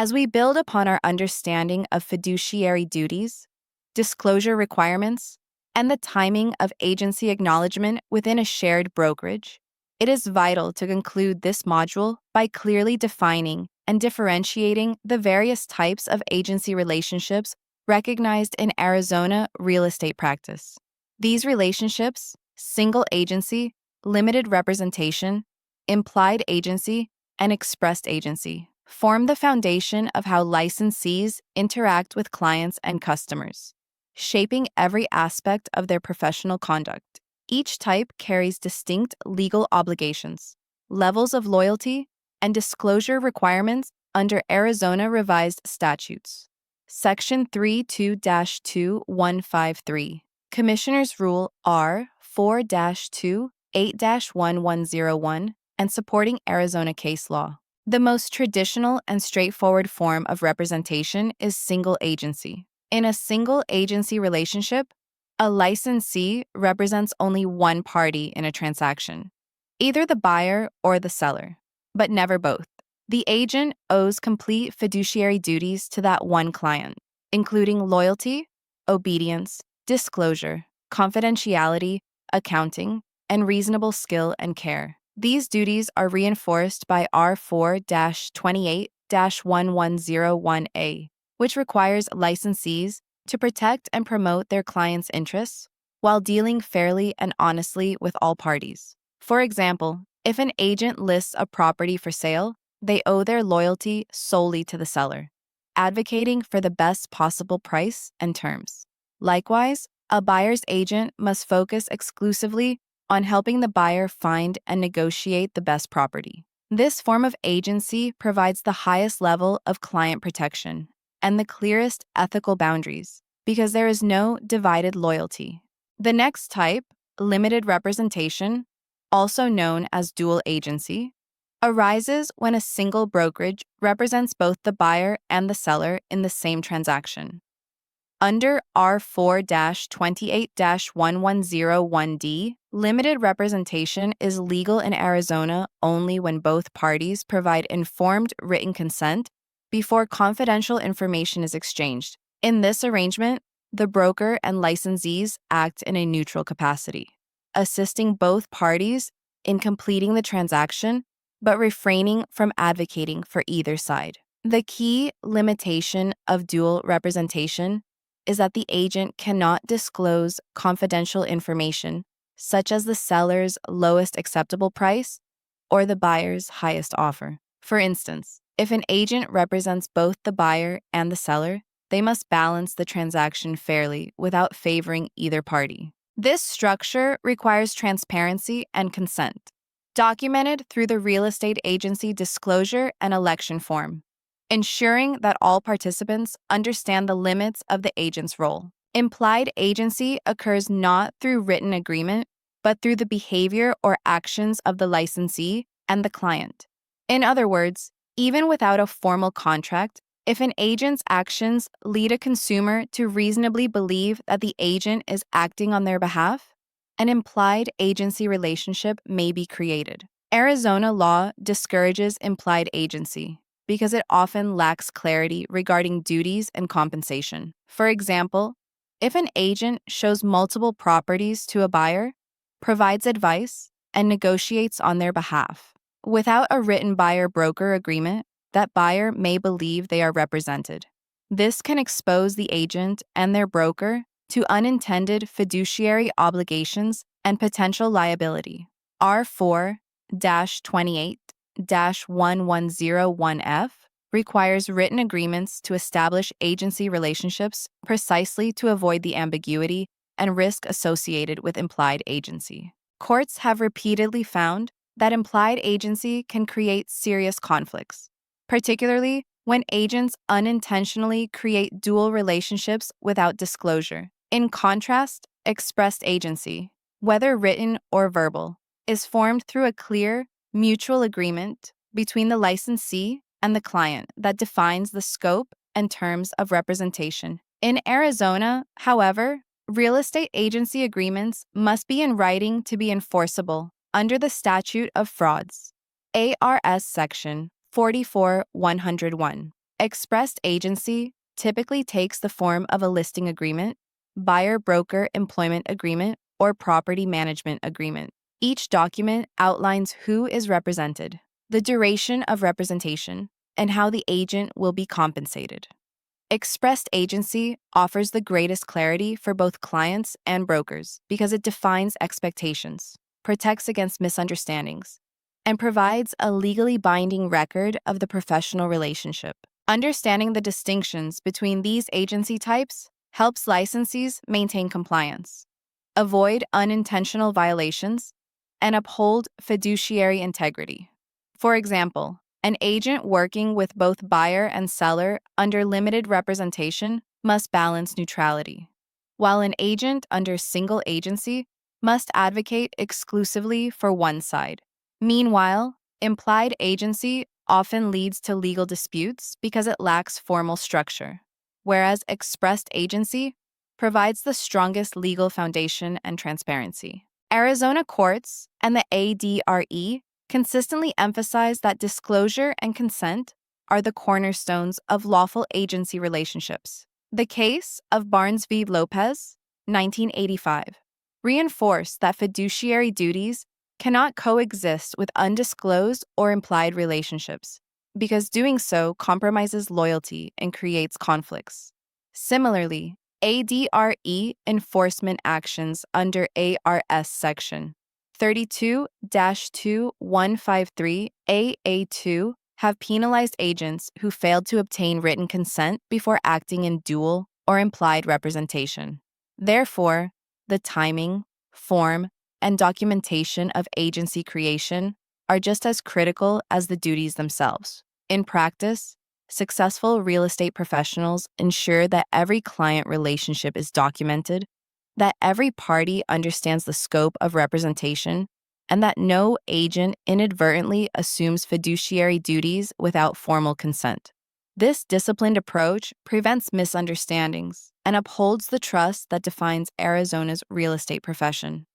As we build upon our understanding of fiduciary duties, disclosure requirements, and the timing of agency acknowledgement within a shared brokerage, it is vital to conclude this module by clearly defining and differentiating the various types of agency relationships recognized in Arizona real estate practice. These relationships, single agency, limited representation, implied agency, and expressed agency, form the foundation of how licensees interact with clients and customers, shaping every aspect of their professional conduct. Each type carries distinct legal obligations, levels of loyalty, and disclosure requirements under Arizona revised statutes. Section 32-2153, Commissioner's Rule R 4-2 8-1101, and supporting Arizona case law. The most traditional and straightforward form of representation is single agency. In a single agency relationship, a licensee represents only one party in a transaction, either the buyer or the seller, but never both. The agent owes complete fiduciary duties to that one client, including loyalty, obedience, disclosure, confidentiality, accounting, and reasonable skill and care. These duties are reinforced by R4-28-1101A, which requires licensees to protect and promote their clients' interests while dealing fairly and honestly with all parties. For example, if an agent lists a property for sale, they owe their loyalty solely to the seller, advocating for the best possible price and terms. Likewise, a buyer's agent must focus exclusively on helping the buyer find and negotiate the best property. This form of agency provides the highest level of client protection and the clearest ethical boundaries because there is no divided loyalty. The next type, limited representation, also known as dual agency, arises when a single brokerage represents both the buyer and the seller in the same transaction. Under R4-28-1101D, limited representation is legal in Arizona only when both parties provide informed written consent before confidential information is exchanged. In this arrangement, the broker and licensees act in a neutral capacity, assisting both parties in completing the transaction, but refraining from advocating for either side. The key limitation of dual representation is that the agent cannot disclose confidential information, such as the seller's lowest acceptable price or the buyer's highest offer. For instance, if an agent represents both the buyer and the seller, they must balance the transaction fairly without favoring either party. This structure requires transparency and consent, documented through the real estate agency disclosure and election form, ensuring that all participants understand the limits of the agent's role. Implied agency occurs not through written agreement, but through the behavior or actions of the licensee and the client. In other words, even without a formal contract, if an agent's actions lead a consumer to reasonably believe that the agent is acting on their behalf, an implied agency relationship may be created. Arizona law discourages implied agency because it often lacks clarity regarding duties and compensation. For example, if an agent shows multiple properties to a buyer, provides advice, and negotiates on their behalf, without a written buyer-broker agreement, that buyer may believe they are represented. This can expose the agent and their broker to unintended fiduciary obligations and potential liability. R4-28-1101F requires written agreements to establish agency relationships precisely to avoid the ambiguity and risk associated with implied agency. Courts have repeatedly found that implied agency can create serious conflicts, particularly when agents unintentionally create dual relationships without disclosure. In contrast, expressed agency, whether written or verbal, is formed through a clear, mutual agreement between the licensee and the client that defines the scope and terms of representation. In Arizona, however, real estate agency agreements must be in writing to be enforceable under the Statute of Frauds, ARS Section 44-101. Expressed agency typically takes the form of a listing agreement, buyer-broker employment agreement, or property management agreement. Each document outlines who is represented, the duration of representation, and how the agent will be compensated. Expressed agency offers the greatest clarity for both clients and brokers because it defines expectations, protects against misunderstandings, and provides a legally binding record of the professional relationship. Understanding the distinctions between these agency types helps licensees maintain compliance, avoid unintentional violations, and uphold fiduciary integrity. For example, an agent working with both buyer and seller under limited representation must balance neutrality, while an agent under single agency must advocate exclusively for one side. Meanwhile, implied agency often leads to legal disputes because it lacks formal structure, whereas expressed agency provides the strongest legal foundation and transparency. Arizona courts and the ADRE consistently emphasize that disclosure and consent are the cornerstones of lawful agency relationships. The case of Barnes v. Lopez, 1985, reinforced that fiduciary duties cannot coexist with undisclosed or implied relationships, because doing so compromises loyalty and creates conflicts. Similarly, ADRE enforcement actions under ARS Section 32-2153 have penalized agents who failed to obtain written consent before acting in dual or implied representation. Therefore, the timing, form, and documentation of agency creation are just as critical as the duties themselves. In practice, successful real estate professionals ensure that every client relationship is documented, that every party understands the scope of representation, and that no agent inadvertently assumes fiduciary duties without formal consent. This disciplined approach prevents misunderstandings and upholds the trust that defines Arizona's real estate profession.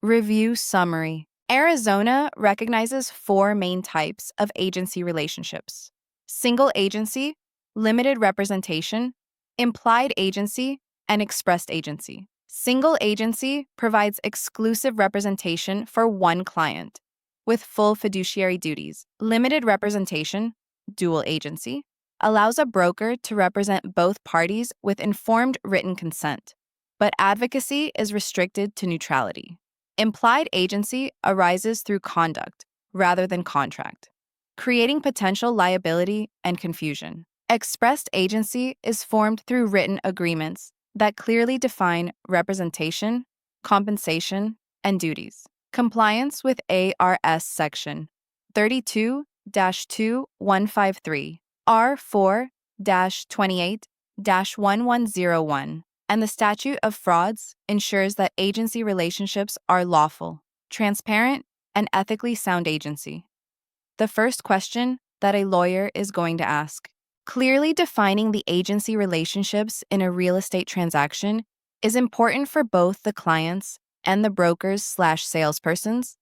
Review summary. Arizona recognizes 4 main types of agency relationships: single agency, limited representation, implied agency, and expressed agency. Single agency provides exclusive representation for one client with full fiduciary duties. Limited representation, dual agency, allows a broker to represent both parties with informed written consent, but advocacy is restricted to neutrality. Implied agency arises through conduct rather than contract, creating potential liability and confusion. Expressed agency is formed through written agreements that clearly define representation, compensation, and duties. Compliance with ARS Section 32-2153, R4-28-1101, and the Statute of Frauds ensures that agency relationships are lawful, transparent, and ethically sound agency. The first question that a lawyer is going to ask: clearly defining the agency relationships in a real estate transaction is important for both the clients and the brokers/salespersons.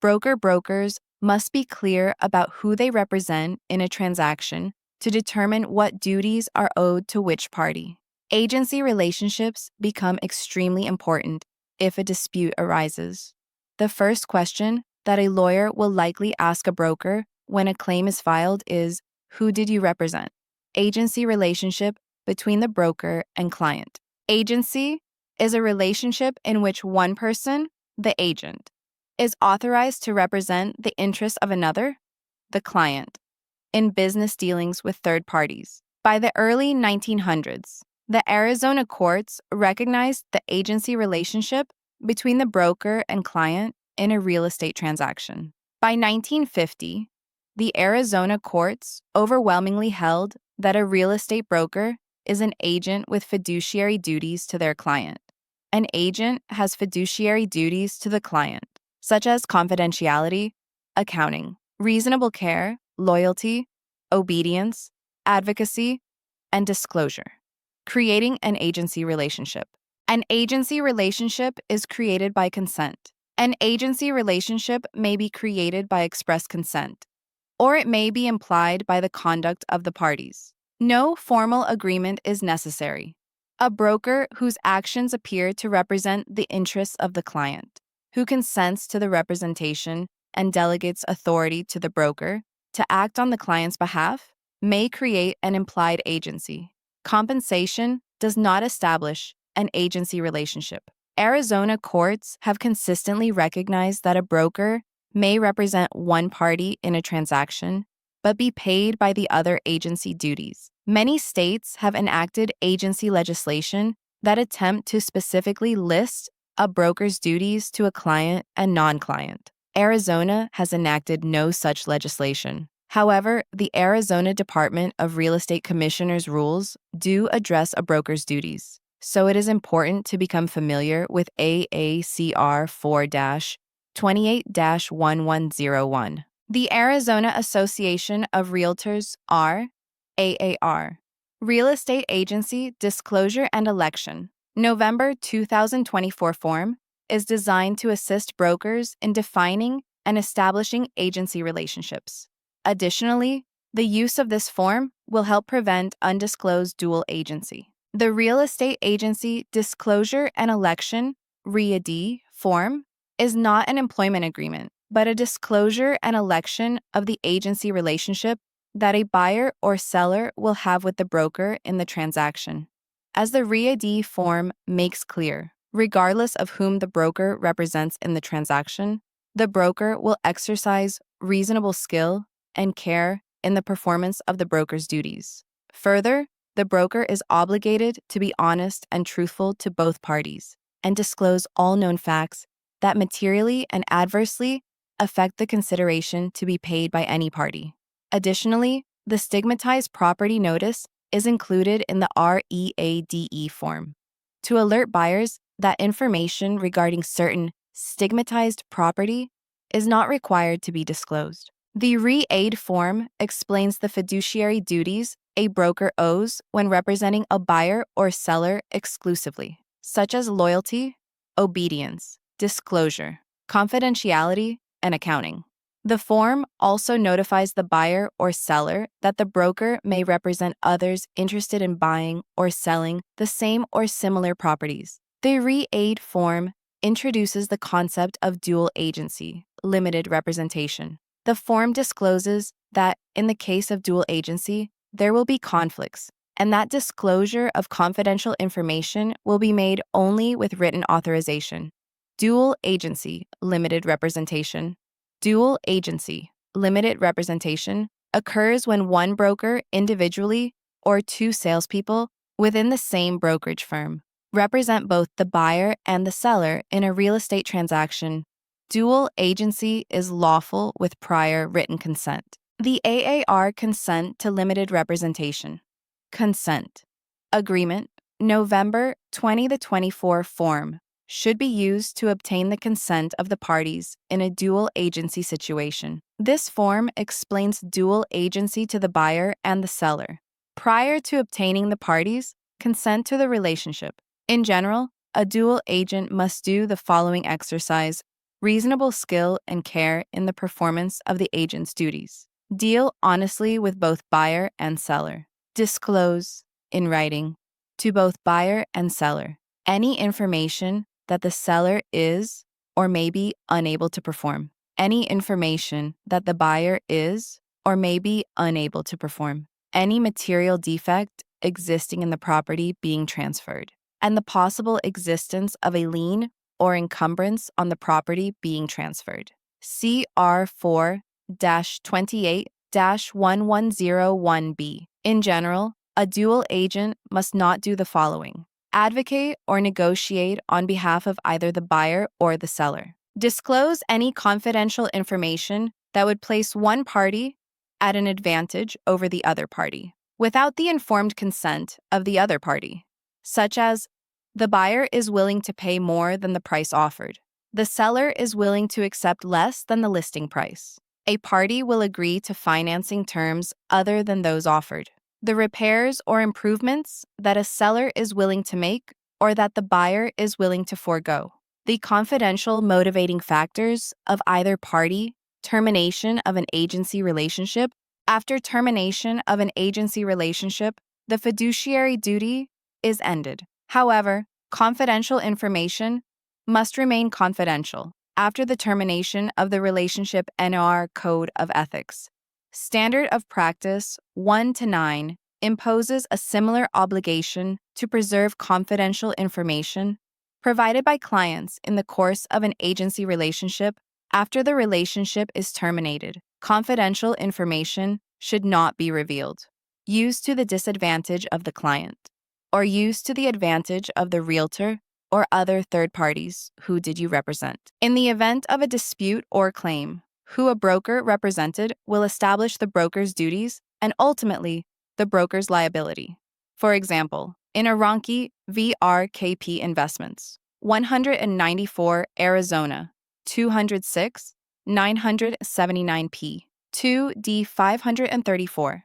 Brokers must be clear about who they represent in a transaction to determine what duties are owed to which party. Agency relationships become extremely important if a dispute arises. The first question that a lawyer will likely ask a broker when a claim is filed is, who did you represent? Agency relationship between the broker and client. Agency is a relationship in which one person, the agent, is authorized to represent the interests of another, the client, in business dealings with third parties. By the early 1900s, the Arizona courts recognized the agency relationship between the broker and client in a real estate transaction. By 1950, the Arizona courts overwhelmingly held that a real estate broker is an agent with fiduciary duties to their client. An agent has fiduciary duties to the client, such as confidentiality, accounting, reasonable care, loyalty, obedience, advocacy, and disclosure, creating an agency relationship. An agency relationship is created by consent. An agency relationship may be created by express consent, or it may be implied by the conduct of the parties. No formal agreement is necessary. A broker whose actions appear to represent the interests of the client, who consents to the representation and delegates authority to the broker to act on the client's behalf, may create an implied agency. Compensation does not establish an agency relationship. Arizona courts have consistently recognized that a broker may represent one party in a transaction, but be paid by the other agency duties. Many states have enacted agency legislation that attempt to specifically list a broker's duties to a client and non-client. Arizona has enacted no such legislation. However, the Arizona Department of Real Estate Commissioner's rules do address a broker's duties, so it is important to become familiar with AACR 4-28-1101. The Arizona Association of Realtors AAR. Real Estate Agency Disclosure and Election. November 2024 form is designed to assist brokers in defining and establishing agency relationships. Additionally, the use of this form will help prevent undisclosed dual agency. The Real Estate Agency Disclosure and Election (READ) form is not an employment agreement, but a disclosure and election of the agency relationship that a buyer or seller will have with the broker in the transaction. As the READ form makes clear, regardless of whom the broker represents in the transaction, the broker will exercise reasonable skill and care in the performance of the broker's duties. Further, the broker is obligated to be honest and truthful to both parties and disclose all known facts that materially and adversely affect the consideration to be paid by any party. Additionally, the stigmatized property notice is included in the READE form to alert buyers that information regarding certain stigmatized property is not required to be disclosed. The READ form explains the fiduciary duties a broker owes when representing a buyer or seller exclusively, such as loyalty, obedience, disclosure, confidentiality, and accounting. The form also notifies the buyer or seller that the broker may represent others interested in buying or selling the same or similar properties. The READ form introduces the concept of dual agency, limited representation. The form discloses that in the case of dual agency, there will be conflicts, and that disclosure of confidential information will be made only with written authorization. Dual agency, limited representation. Dual agency, limited representation occurs when one broker individually or two salespeople within the same brokerage firm represent both the buyer and the seller in a real estate transaction. Dual agency is lawful with prior written consent. The AAR consent to limited representation. Consent. Agreement. November 2024 form should be used to obtain the consent of the parties in a dual agency situation. This form explains dual agency to the buyer and the seller. Prior to obtaining the parties' consent to the relationship. In general, a dual agent must do the following exercise: reasonable skill and care in the performance of the agent's duties. Deal honestly with both buyer and seller. Disclose, in writing, to both buyer and seller, any information that the seller is or may be unable to perform. Any information that the buyer is or may be unable to perform. Any material defect existing in the property being transferred, and the possible existence of a lien or encumbrance on the property being transferred. CR 4-28-1101B. In general, a dual agent must not do the following: advocate or negotiate on behalf of either the buyer or the seller. Disclose any confidential information that would place one party at an advantage over the other party without the informed consent of the other party, such as the buyer is willing to pay more than the price offered. The seller is willing to accept less than the listing price. A party will agree to financing terms other than those offered. The repairs or improvements that a seller is willing to make or that the buyer is willing to forego. The confidential motivating factors of either party Termination of an agency relationship. After termination of an agency relationship, the fiduciary duty is ended. However, confidential information must remain confidential after the termination of the relationship. NR Code of Ethics. Standard of Practice 1 to 9 imposes a similar obligation to preserve confidential information provided by clients in the course of an agency relationship after the relationship is terminated. Confidential information should not be revealed, used to the disadvantage of the client, or used to the advantage of the realtor or other third parties. Who did you represent? In the event of a dispute or claim, who a broker represented will establish the broker's duties and ultimately the broker's liability. For example, in Aronki v. RKP Investments, 194 Arizona, 206, 979p, 2D 534,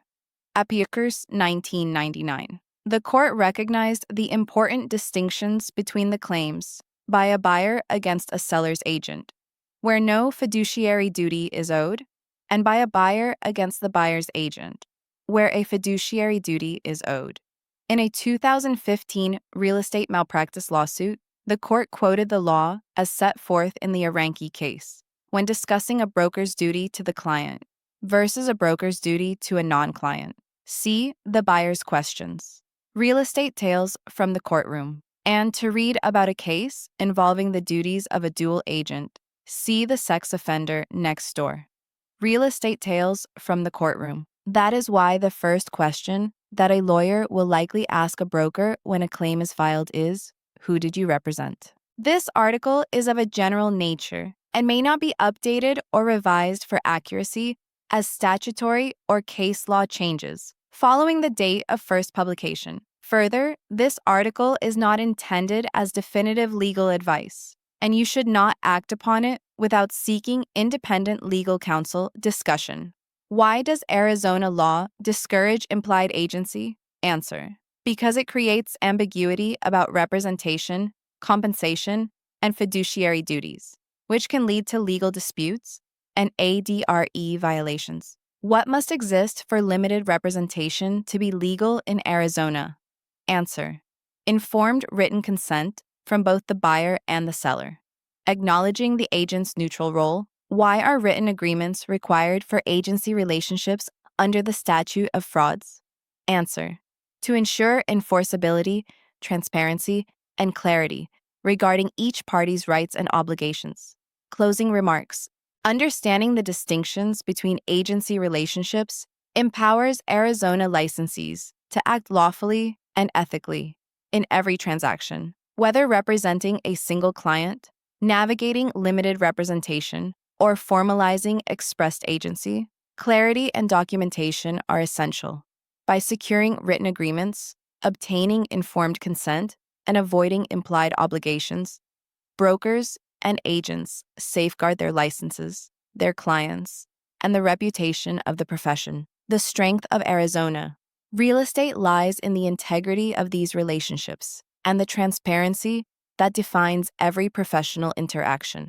Apicus 1999. The court recognized the important distinctions between the claims by a buyer against a seller's agent, where no fiduciary duty is owed, and by a buyer against the buyer's agent, where a fiduciary duty is owed. In a 2015 real estate malpractice lawsuit, the court quoted the law as set forth in the Aronki case when discussing a broker's duty to the client versus a broker's duty to a non-client. See the buyer's questions. Real estate tales from the courtroom. And to read about a case involving the duties of a dual agent, see the sex offender next door. Real estate tales from the courtroom. That is why the first question that a lawyer will likely ask a broker when a claim is filed is, who did you represent? This article is of a general nature and may not be updated or revised for accuracy as statutory or case law changes following the date of first publication. Further, this article is not intended as definitive legal advice, and you should not act upon it without seeking independent legal counsel discussion. Why does Arizona law discourage implied agency? Answer: because it creates ambiguity about representation, compensation, and fiduciary duties, which can lead to legal disputes and ADRE violations. What must exist for limited representation to be legal in Arizona? Answer: informed written consent from both the buyer and the seller. Acknowledging the agent's neutral role. Why are written agreements required for agency relationships under the statute of frauds? Answer: to ensure enforceability, transparency, and clarity regarding each party's rights and obligations. Closing remarks. Understanding the distinctions between agency relationships empowers Arizona licensees to act lawfully and ethically in every transaction, whether representing a single client, navigating limited representation, or formalizing expressed agency. Clarity and documentation are essential. By securing written agreements, obtaining informed consent, and avoiding implied obligations, brokers and agents safeguard their licenses, their clients, and the reputation of the profession. The strength of Arizona. Real estate lies in the integrity of these relationships and the transparency that defines every professional interaction.